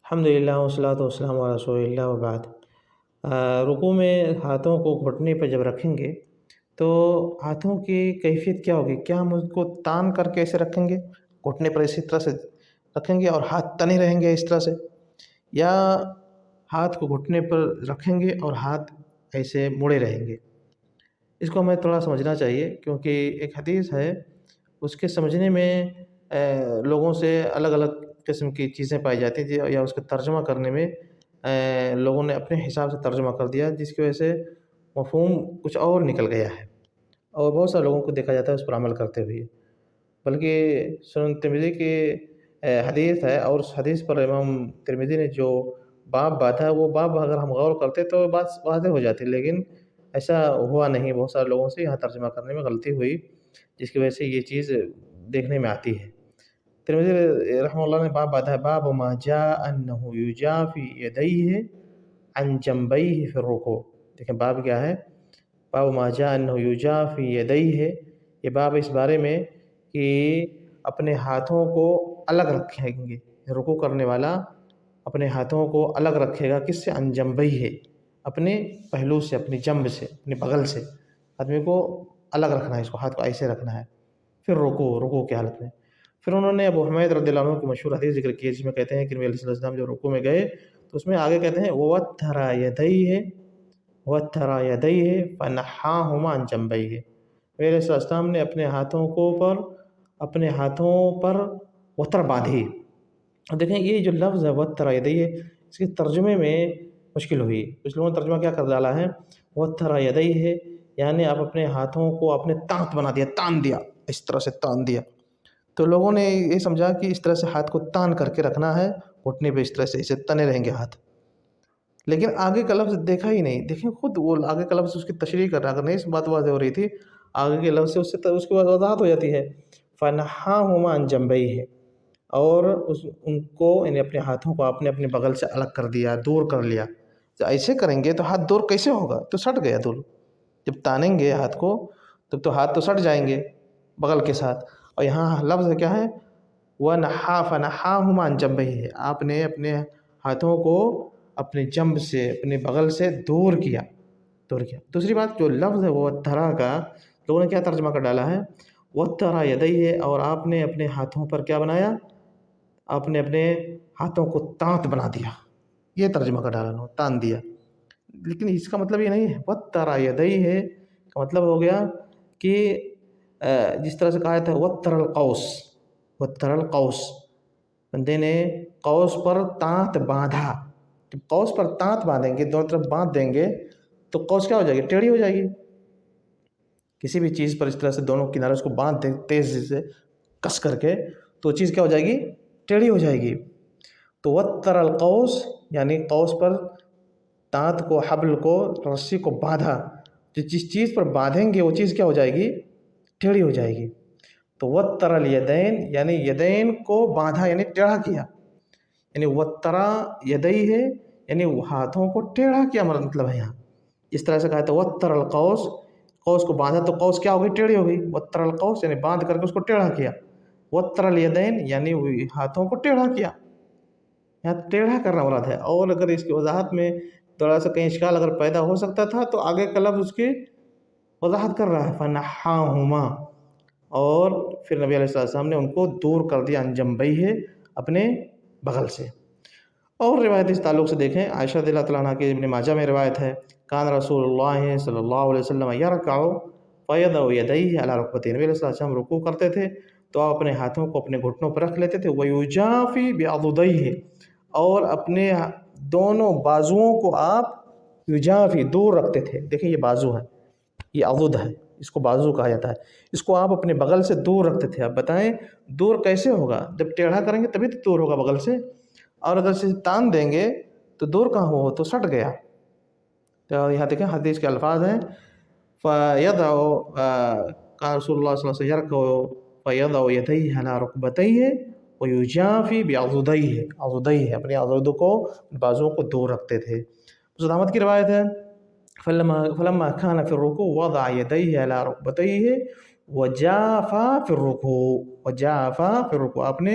الحمدللہ والصلاۃ والسلام علی رسول اللہ وبعد۔ رکوع میں ہاتھوں کو گھٹنے پہ جب رکھیں گے تو ہاتھوں کی کیفیت کیا ہوگی؟ کیا ہم اس کو تان کر کے ایسے رکھیں گے، گھٹنے پر اسی طرح سے رکھیں گے اور ہاتھ تنے رہیں گے اس طرح سے، یا ہاتھ کو گھٹنے پر رکھیں گے اور ہاتھ ایسے مڑے رہیں گے؟ اس کو ہمیں تھوڑا سمجھنا چاہیے، کیونکہ ایک حدیث ہے اس کے سمجھنے میں لوگوں سے الگ الگ قسم کی چیزیں پائی جاتی ہیں، یا اس کا ترجمہ کرنے میں لوگوں نے اپنے حساب سے ترجمہ کر دیا، جس کی وجہ سے مفہوم کچھ اور نکل گیا ہے، اور بہت سارے لوگوں کو دیکھا جاتا ہے اس پر عمل کرتے ہوئے۔ بلکہ سنن ترمذی کی حدیث ہے، اور اس حدیث پر امام ترمذی نے جو باب باندھا ہے، وہ باب اگر ہم غور کرتے تو بات واضح ہو جاتی، لیکن ایسا ہوا نہیں۔ بہت سارے لوگوں سے یہاں ترجمہ کرنے میں غلطی ہوئی، جس کی وجہ سے یہ چیز دیکھنے میں آتی ہے۔ ترمذی رحمہ اللہ نے باب باندھا ہے، باب ما جاء انه یجافی یدیہ عن جنبیہ فی الرکوع۔ دیکھیں باب کیا ہے، باب ما جاء انه یجافی یدیہ، یہ باب اس بارے میں کہ اپنے ہاتھوں کو الگ رکھیں گے، رکوع کرنے والا اپنے ہاتھوں کو الگ رکھے گا، کس سے؟ عن جنبیہ، اپنے پہلو سے، اپنی جنب سے، اپنے بغل سے، آدمی کو الگ رکھنا ہے، اس کو ہاتھ کو ایسے رکھنا ہے، پھر رکوع کی حالت میں۔ پھر انہوں نے ابو حمید رضی اللہ عنہ کی مشہور حدیث ذکر کی ہے، جس میں کہتے ہیں کہ نبی علیہ السلام جب رکوع میں گئے تو اس میں آگے کہتے ہیں وَوَتَّرَ يَدَيْهِ وَتَّرَ يَدَيْهِ فَنَحَّاهُمَا عَنْ جَنبَيْهِ۔ نبی علیہ السلام نے اپنے ہاتھوں پر وتر باندھی۔ دیکھیں یہ جو لفظ ہے وَتَّرَ يَدَيْهِ، اس کے ترجمے میں مشکل ہوئی، کچھ لوگوں نے ترجمہ کیا کر ڈالا ہے، وَتَّرَ يَدَيْهِ یعنی آپ اپنے ہاتھوں کو اپنے تانت بنا دیا، تان دیا، اس طرح سے تان دیا۔ تو لوگوں نے یہ سمجھا کہ اس طرح سے ہاتھ کو تان کر کے رکھنا ہے، گھٹنے پہ اس طرح سے اسے تنے رہیں گے ہاتھ، لیکن آگے کا لفظ دیکھا ہی نہیں۔ دیکھیں خود وہ آگے کا لفظ اس کی تشریح کر رہا، اگر نہیں اس بات واضح ہو رہی تھی، آگے کے لفظ سے اس کی وضاحت ہو جاتی ہے، فَنَحَّاهُمَا عَنْ جَنبَيْهِ، اور ان کو یعنی اپنے ہاتھوں کو اپنے بغل سے الگ کر دیا، دور کر لیا۔ تو ایسے کریں گے تو ہاتھ دور کیسے ہوگا؟ تو سٹ گیا دور، جب تانیں گے ہاتھ کو تب تو ہاتھ تو سٹ جائیں گے بغل کے ساتھ۔ اور یہاں لفظ کیا ہے، فَنَحَّاهُمَا عَنْ جَنبَيْهِ، آپ نے اپنے ہاتھوں کو اپنے جنب سے، اپنے بغل سے دور کیا۔ دوسری بات جو لفظ ہے وہ وَتَّرَ کا لوگوں نے کیا ترجمہ کر ڈالا ہے، وَتَّرَ يَدَيْهِ، اور آپ نے اپنے ہاتھوں پر کیا بنایا، آپ نے اپنے ہاتھوں کو تانت بنا دیا، یہ ترجمہ کر ڈالا، تان دیا۔ لیکن اس کا مطلب یہ نہیں ہے، وَتَّرَ يَدَيْهِ کا مطلب ہو گیا کہ جس طرح سے کہا جاتا ہے وَتَّرَ الْقَوْسِ، وَتَّرَ الْقَوْسِ، بندے نے قوس پر تانت باندھا۔ جب قوس پر تانت باندھیں گے، دونوں طرف باندھ دیں گے تو قوس کیا ہو جائے گی؟ ٹیڑھی ہو جائے گی۔ کسی بھی چیز پر اس طرح سے دونوں کنارے اس کو باندھ دیں تیزی سے کس کر کے، تو چیز کیا ہو جائے گی؟ ٹیڑھی ہو جائے گی۔ تو وَتَّرَ الْقَوْسِ یعنی قوس پر تانت کو، حبل کو، رسی کو باندھا، جس چیز پر باندھیں گے وہ چیز کیا ہو جائے گی؟ ٹیڑھی ہو جائے گی۔ تو وَتَّرَ الْيَدَيْنِ یعنی یدین کو باندھا، یعنی ٹیڑھا کیا، یعنی وَتَّرَ يَدَيْهِ یعنی ہاتھوں کو ٹیڑھا کیا مطلب ہے یہاں۔ اس طرح سے کہا ہے تو وَتَّرَ الْقَوْسِ، قوس کو باندھا تو قوس کیا ہوگی؟ ٹیڑھی ہوگی۔ وَتَّرَ الْقَوْسِ یعنی باندھ کر کے اس کو ٹیڑھا کیا۔ وَتَّرَ الْيَدَيْنِ یعنی ہاتھوں کو ٹیڑھا کیا، یہاں ٹیڑھا کرنا مراد ہے۔ اور اگر اس کی وضاحت میں تھوڑا سا کہیں اشکال اگر پیدا ہو سکتا تھا تو آگے کا لفظ اس کی وضاحت کر رہا ہے، فَنَحَّاهُمَا، اور پھر نبی علیہ السلام نے ان کو دور کر دیا، عن جنبیہ، اپنے بغل سے۔ اور روایت اس تعلق سے دیکھیں، عائشہ رضی اللہ تعالیٰ عنہ کے ابن ماجہ میں روایت ہے، کان رسول اللہ صلی اللہ علیہ وسلم یرکع فیضع یدیہ علی رکبتیہ، نبی علیہ السلام رکوع کرتے تھے تو آپ اپنے ہاتھوں کو اپنے گھٹنوں پر رکھ لیتے تھے، ویجافی بعضدیہ، اور اپنے دونوں بازوؤں کو آپ یجافی دور رکھتے تھے۔ دیکھیں یہ بازو ہے، یہ عضد ہے، اس کو بازو کہا جاتا ہے، اس کو آپ اپنے بغل سے دور رکھتے تھے۔ اب بتائیں دور کیسے ہوگا؟ جب ٹیڑھا کریں گے تبھی تو دور ہوگا بغل سے، اور اگر اسے تان دیں گے تو دور کہاں ہوا، تو سٹ گیا۔ تو یہاں دیکھیں حدیث کے الفاظ ہیں، فَيَضَعُ قال رسول اللہ صلی اللہ علیہ وسلم يركع فَيَضَعُ يَدَيْهِ عَلَى رُكْبَتَيْهِ وَيُجَافِي بِعَضُدَيْهِ، اپنے عضد کو، بازوؤں کو دور رکھتے تھے۔ مسعود احمد کی روایت ہے، فلما كان في الركوع وضع يديه على ركبتيه وجافا في الركوع، آپ نے